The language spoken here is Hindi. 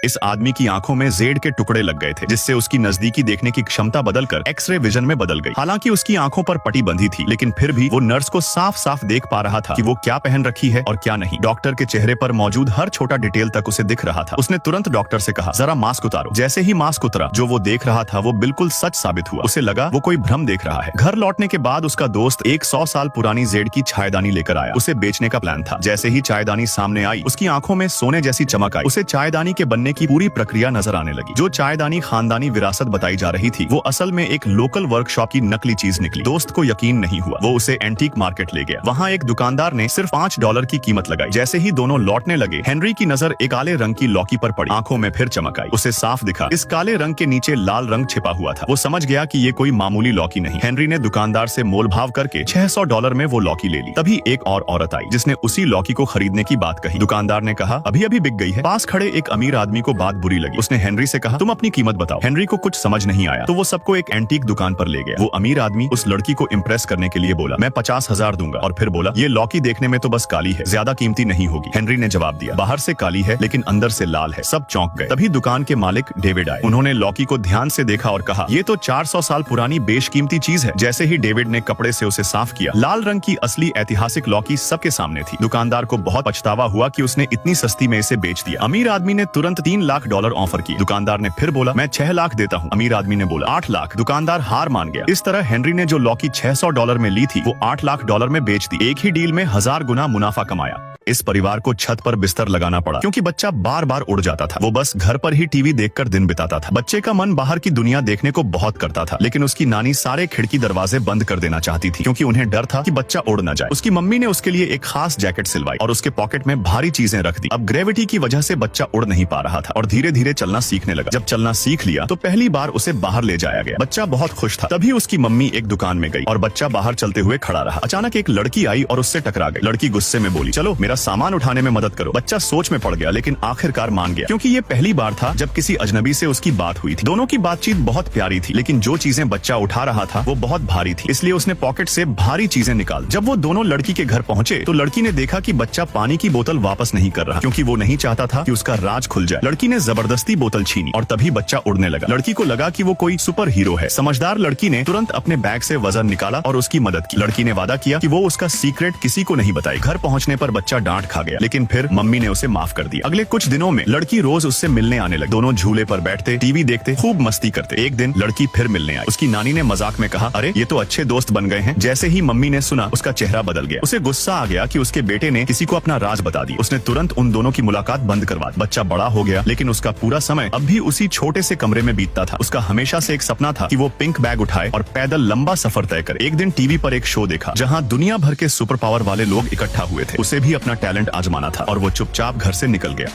इस आदमी की आंखों में जेड के टुकड़े लग गए थे, जिससे उसकी नजदीकी देखने की क्षमता बदलकर एक्सरे विजन में बदल गई। हालांकि उसकी आंखों पर पट्टी बंधी थी, लेकिन फिर भी वो नर्स को साफ साफ देख पा रहा था कि वो क्या पहन रखी है और क्या नहीं। डॉक्टर के चेहरे पर मौजूद हर छोटा डिटेल तक उसे दिख रहा था। उसने तुरंत डॉक्टर से कहा, जरा मास्क उतारो। जैसे ही मास्क उतरा, जो वो देख रहा था वो बिल्कुल सच साबित हुआ। उसे लगा वो कोई भ्रम देख रहा है। घर लौटने के बाद उसका दोस्त एक 100 साल पुरानी जेड की चायदानी लेकर आया। उसे बेचने का प्लान था। जैसे ही चायदानी सामने आई, उसकी आंखों में सोने जैसी चमक आई। उसे चायदानी के बनने की पूरी प्रक्रिया नजर आने लगी। जो चायदानी खानदानी विरासत बताई जा रही थी, वो असल में एक लोकल वर्कशॉप की नकली चीज निकली। दोस्त को यकीन नहीं हुआ। वो उसे एंटीक मार्केट ले गया। वहाँ एक दुकानदार ने सिर्फ $5 की कीमत लगाई। जैसे ही दोनों लौटने लगे, हेनरी की नजर एक काले रंग की लौकी पर पड़ी। आंखों में फिर चमक आई। उसे साफ दिखा, इस काले रंग के नीचे लाल रंग छिपा हुआ था। वो समझ गया कि ये कोई मामूली लौकी नहीं। हेनरी ने दुकानदार से मोल भाव करके $600 में वो लौकी ले ली। तभी एक और औरत आई, जिसने उसी लौकी को खरीदने की बात कही। दुकानदार ने कहा, अभी अभी बिक गई है। पास खड़े एक अमीर आदमी को बात बुरी लगी। उसने हेनरी से कहा, तुम अपनी कीमत बताओ। हेनरी को कुछ समझ नहीं आया, तो वो सबको एक एंटीक दुकान पर ले गया। वो अमीर आदमी उस लड़की को इम्प्रेस करने के लिए बोला, मैं 50,000 दूंगा। और फिर बोला, ये लौकी देखने में तो बस काली है, ज्यादा कीमती नहीं होगी। हेनरी ने जवाब दिया, बाहर से काली है लेकिन अंदर से लाल है। सब चौंक गए। तभी दुकान के मालिक डेविड आए। उन्होंने लौकी को ध्यान से देखा और कहा, ये तो 400 साल पुरानी बेशकीमती चीज है। जैसे ही डेविड ने कपड़े से उसे साफ किया, लाल रंग की असली ऐतिहासिक लौकी सबके सामने थी। दुकानदार को बहुत पछतावा हुआ कि उसने इतनी सस्ती में इसे बेच दिया। अमीर आदमी ने तुरंत $3 लाख ऑफर की। दुकानदार ने फिर बोला, मैं 6 लाख देता हूँ। अमीर आदमी ने बोला 8 लाख। दुकानदार हार मान गया। इस तरह हेनरी ने जो लौकी $600 में ली थी, वो $8 लाख में बेच दी। एक ही डील में 1000 गुना मुनाफा कमाया। इस परिवार को छत पर बिस्तर लगाना पड़ा, क्योंकि बच्चा बार बार उड़ जाता था। वो बस घर पर ही टीवी देखकर दिन बिताता था। बच्चे का मन बाहर की दुनिया देखने को बहुत करता था, लेकिन उसकी नानी सारे खिड़की दरवाजे बंद कर देना चाहती थी, क्योंकि उन्हें डर था कि बच्चा उड़ न जाए। उसकी मम्मी ने उसके लिए एक खास जैकेट सिलवाई और उसके पॉकेट में भारी चीजें रख दी। अब ग्रेविटी की वजह से बच्चा उड़ नहीं पा रहा था और धीरे धीरे चलना सीखने लगा। जब चलना सीख लिया तो पहली बार उसे बाहर ले जाया गया। बच्चा बहुत खुश था। तभी उसकी मम्मी एक दुकान में गई और बच्चा बाहर चलते हुए खड़ा रहा। अचानक एक लड़की आई और उससे टकरा गई। लड़की गुस्से में बोली, चलो मेरा सामान उठाने में मदद करो। बच्चा सोच में पड़ गया, लेकिन आखिरकार मान गया, क्योंकि ये पहली बार था जब किसी अजनबी से उसकी बात हुई थी। दोनों की बातचीत बहुत प्यारी थी, लेकिन जो चीजें बच्चा उठा रहा था वो बहुत भारी थी। इसलिए उसने पॉकेट से भारी चीजें निकाल। जब वो दोनों लड़की के घर पहुंचे तो लड़की ने देखा कि बच्चा पानी की बोतल वापस नहीं कर रहा, क्योंकि वो नहीं चाहता था कि उसका राज खुल जाए। लड़की ने जबरदस्ती बोतल छीनी और तभी बच्चा उड़ने लगा। लड़की को लगा कि वो कोई सुपर हीरो है। समझदार लड़की ने तुरंत अपने बैग से वजन निकाला और उसकी मदद की। लड़की ने वादा किया कि वो उसका सीक्रेट किसी को नहीं बताई। घर पहुंचने पर बच्चा डांट खा गया, लेकिन फिर मम्मी ने उसे माफ कर दिया। अगले कुछ दिनों में लड़की रोज उससे मिलने आने लगी। दोनों झूले पर बैठते, टीवी देखते, खूब मस्ती करते। एक दिन लड़की फिर मिलने आई। उसकी नानी ने मजाक में कहा, अरे ये तो अच्छे दोस्त बन गए हैं। जैसे ही मम्मी ने सुना, उसका चेहरा बदल गया। उसे गुस्सा आ गया कि उसके बेटे ने किसी को अपना राज बता दिया। उसने तुरंत उन दोनों की मुलाकात बंद करवा दी। बच्चा बड़ा हो गया, लेकिन उसका पूरा समय अब भी उसी छोटे से कमरे में बीतता था। उसका हमेशा से एक सपना था कि वो पिंक बैग उठाए और पैदल लंबा सफर तय करे। एक दिन टीवी पर एक शो देखा, जहाँ दुनिया भर के सुपर पावर वाले लोग इकट्ठा हुए थे। उसे भी अपना टैलेंट आजमाना था और वो चुपचाप घर से निकल गया।